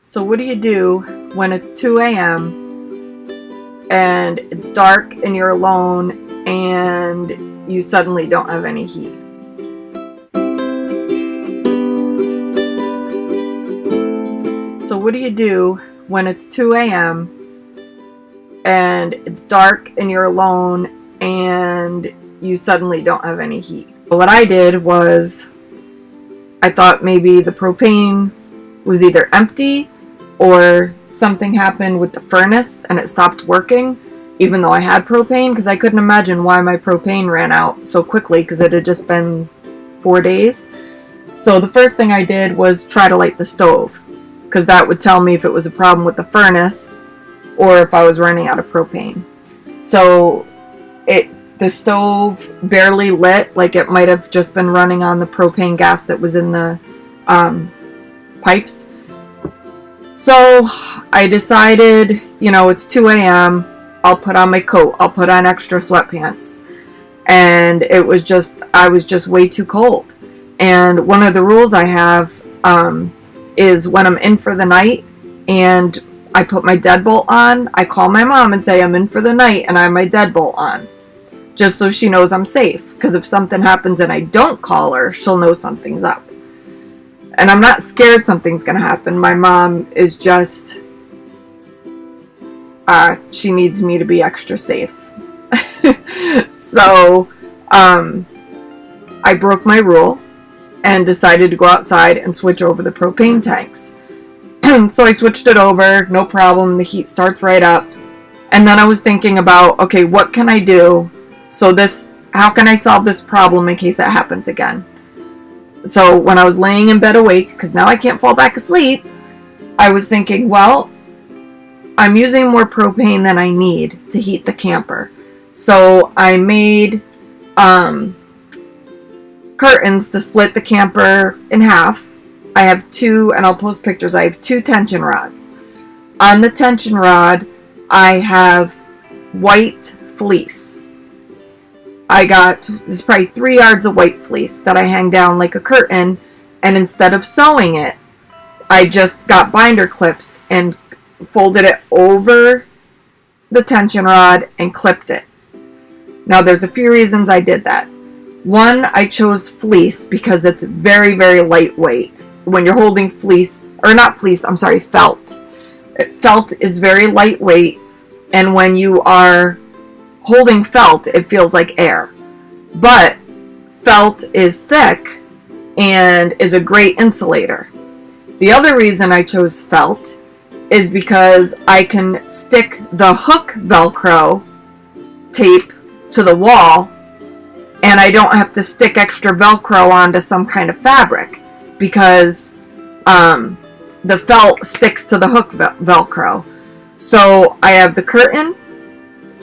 So what do you do when it's 2 a.m. and it's dark and you're alone and you suddenly don't have any heat? So what do you do when it's 2 a.m. and it's dark and you're alone and you suddenly don't have any heat? What I did was I thought maybe the propane was either empty or something happened with the furnace and it stopped working, even though I had propane, because I couldn't imagine why my propane ran out so quickly, because it had just been 4 days. So the first thing I did was try to light the stove, because that would tell me if it was a problem with the furnace or if I was running out of propane. So the stove barely lit, like it might have just been running on the propane gas that was in the pipes. So I decided, it's 2 a.m. I'll put on my coat. I'll put on extra sweatpants. And I was just way too cold. And one of the rules I have is when I'm in for the night and I put my deadbolt on, I call my mom and say I'm in for the night and I have my deadbolt on. Just so she knows I'm safe. Because if something happens and I don't call her, she'll know something's up. And I'm not scared something's going to happen. My mom is just, she needs me to be extra safe. So, I broke my rule and decided to go outside and switch over the propane tanks. So I switched it over, no problem, the heat starts right up. And then I was thinking about, okay, what can I do? How can I solve this problem in case that happens again? So when I was laying in bed awake, because now I can't fall back asleep, I was thinking, well, I'm using more propane than I need to heat the camper. So I made curtains to split the camper in half. I have two, and I'll post pictures, I have 2 tension rods. On the tension rod, I have white fleece. There's probably 3 yards of white fleece that I hang down like a curtain, and instead of sewing it, I just got binder clips and folded it over the tension rod and clipped it. Now there's a few reasons I did that. One, I chose fleece because it's very, very lightweight. When you're holding felt. Felt is very lightweight, and when you are holding felt, it feels like air. But felt is thick and is a great insulator. The other reason I chose felt is because I can stick the hook Velcro tape to the wall and I don't have to stick extra Velcro onto some kind of fabric, because the felt sticks to the hook Velcro. So I have the curtain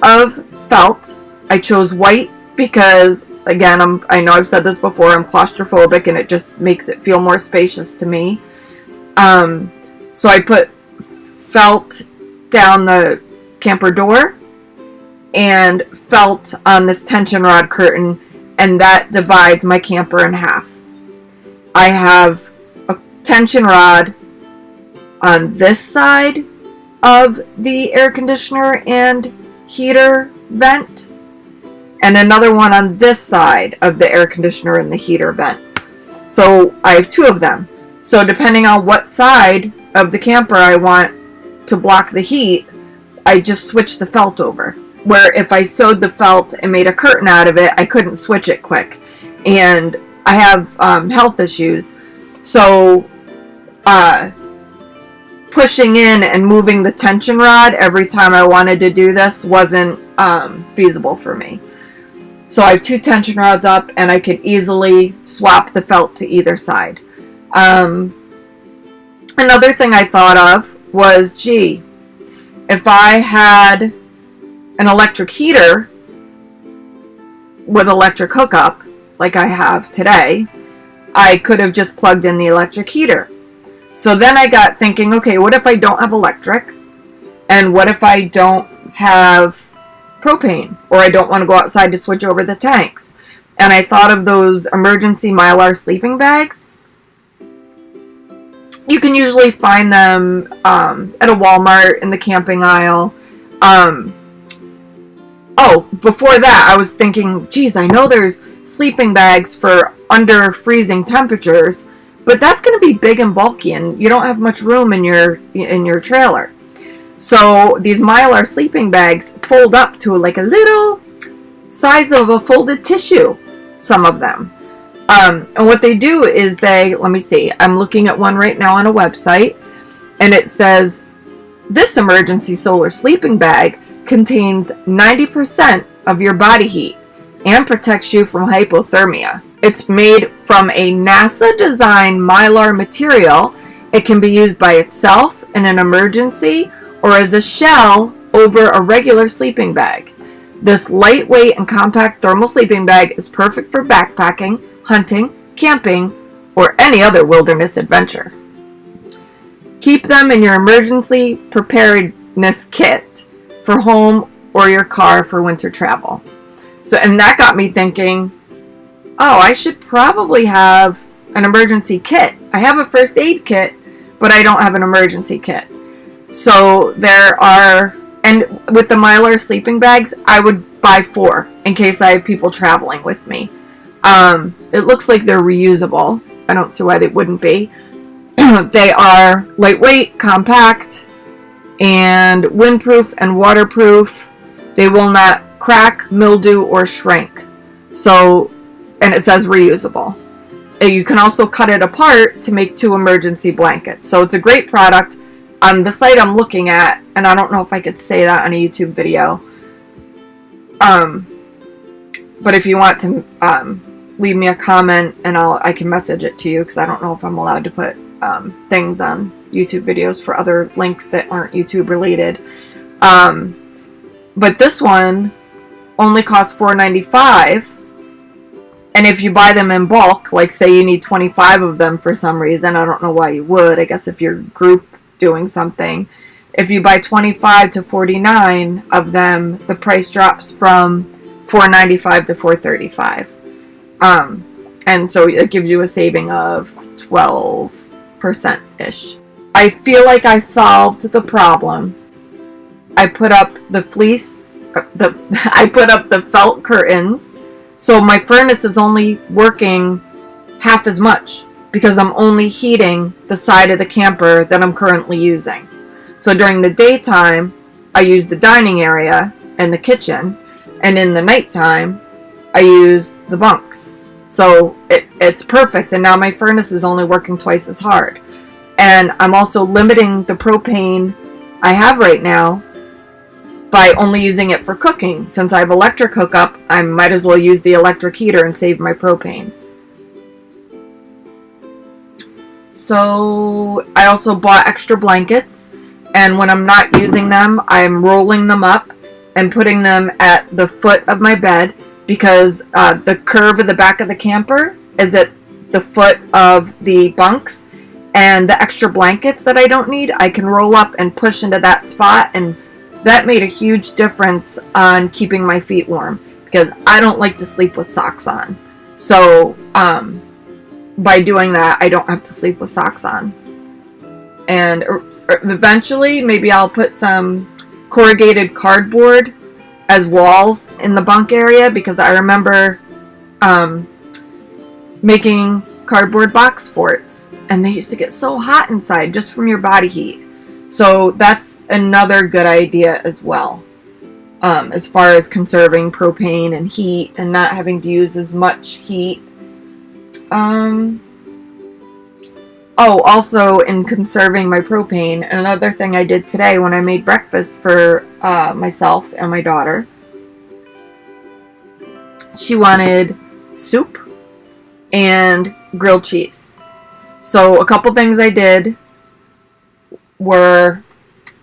of felt. I chose white because, again, I know I've said this before, I'm claustrophobic and it just makes it feel more spacious to me. So I put felt down the camper door and felt on this tension rod curtain, and that divides my camper in half. I have a tension rod on this side of the air conditioner and heater vent, and another one on this side of the air conditioner and the heater vent. So I have 2 of them. So depending on what side of the camper I want to block the heat, I just switch the felt over. Where if I sewed the felt and made a curtain out of it, I couldn't switch it quick. And I have health issues. So pushing in and moving the tension rod every time I wanted to do this wasn't feasible for me. So I have 2 tension rods up, and I could easily swap the felt to either side. Another thing I thought of was, if I had an electric heater with electric hookup, like I have today, I could have just plugged in the electric heater. So then I got thinking, okay, what if I don't have electric? And what if I don't have propane? Or I don't want to go outside to switch over the tanks? And I thought of those emergency Mylar sleeping bags. You can usually find them at a Walmart in the camping aisle. Oh, before that, I was thinking, geez, I know there's sleeping bags for under freezing temperatures, but that's going to be big and bulky, and you don't have much room in your trailer. So these Mylar sleeping bags fold up to like a little size of a folded tissue, some of them. And what they do is let me see, I'm looking at one right now on a website, and it says, this emergency solar sleeping bag contains 90% of your body heat and protects you from hypothermia. It's made from a NASA-designed Mylar material. It can be used by itself in an emergency or as a shell over a regular sleeping bag. This lightweight and compact thermal sleeping bag is perfect for backpacking, hunting, camping, or any other wilderness adventure. Keep them in your emergency preparedness kit for home or your car for winter travel. So, and that got me thinking, oh, I should probably have an emergency kit. I have a first aid kit, but I don't have an emergency kit. So there are, and with the Mylar sleeping bags, I would buy 4 in case I have people traveling with me. It looks like they're reusable. I don't see why they wouldn't be. They are lightweight, compact, and windproof and waterproof. They will not crack, mildew, or shrink. So, and it says reusable. You can also cut it apart to make 2 emergency blankets. So it's a great product. On the site I'm looking at, and I don't know if I could say that on a YouTube video, but if you want to leave me a comment and I can message it to you, because I don't know if I'm allowed to put things on YouTube videos for other links that aren't YouTube related. But this one only costs $4.95, and if you buy them in bulk, like say you need 25 of them for some reason, I don't know why you would, I guess if you're group doing something, if you buy 25 to 49 of them, the price drops from $4.95 to $4.35. And so it gives you a saving of 12%-ish. I feel like I solved the problem. I put up the I put up the felt curtains, so my furnace is only working half as much because I'm only heating the side of the camper that I'm currently using. So during the daytime, I use the dining area and the kitchen, and in the nighttime, I use the bunks. So it's perfect, and now my furnace is only working twice as hard. And I'm also limiting the propane I have right now by only using it for cooking. Since I have electric hookup, I might as well use the electric heater and save my propane. So I also bought extra blankets, and when I'm not using them, I'm rolling them up and putting them at the foot of my bed, because the curve of the back of the camper is at the foot of the bunks, and the extra blankets that I don't need, I can roll up and push into that spot, and that made a huge difference on keeping my feet warm, because I don't like to sleep with socks on. So by doing that, I don't have to sleep with socks on. And eventually, maybe I'll put some corrugated cardboard as walls in the bunk area, because I remember making cardboard box forts, and they used to get so hot inside just from your body heat. So that's another good idea as well, as far as conserving propane and heat and not having to use as much heat. Oh, also in conserving my propane, another thing I did today when I made breakfast for myself and my daughter, she wanted soup and grilled cheese. So a couple things I did were,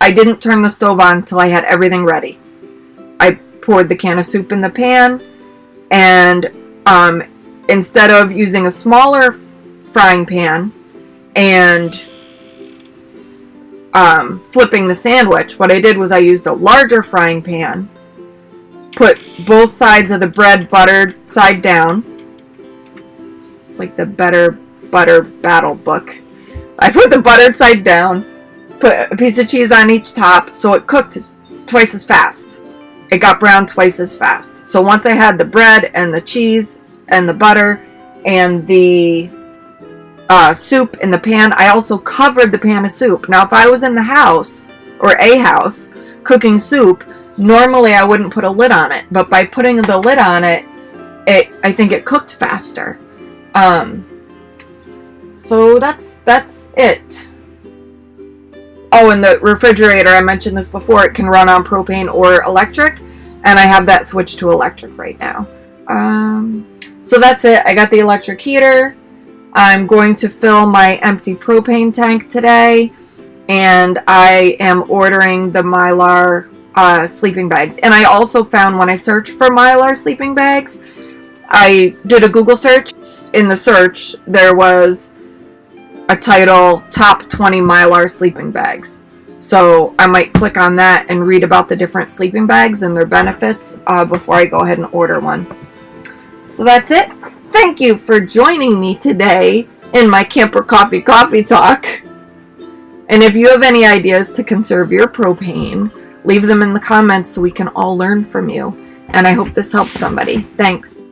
I didn't turn the stove on until I had everything ready. I poured the can of soup in the pan, and instead of using a smaller frying pan and flipping the sandwich, what I did was I used a larger frying pan, put both sides of the bread buttered side down, like the Better Butter Battle book. I put the buttered side down, put a piece of cheese on each top, so it cooked twice as fast. It got brown twice as fast. So once I had the bread and the cheese and the butter and the soup in the pan, I also covered the pan of soup. Now, if I was in the house, or a house, cooking soup, normally I wouldn't put a lid on it. But by putting the lid on it, I think it cooked faster. So that's it. Oh, and the refrigerator, I mentioned this before, it can run on propane or electric, and I have that switched to electric right now. So that's it. I got the electric heater. I'm going to fill my empty propane tank today, and I am ordering the Mylar sleeping bags. And I also found, when I searched for Mylar sleeping bags, I did a Google search. In the search, there was a title, Top 20 Mylar Sleeping Bags. So I might click on that and read about the different sleeping bags and their benefits before I go ahead and order one. So that's it. Thank you for joining me today in my Camper Coffee Talk. And if you have any ideas to conserve your propane, leave them in the comments so we can all learn from you. And I hope this helped somebody. Thanks.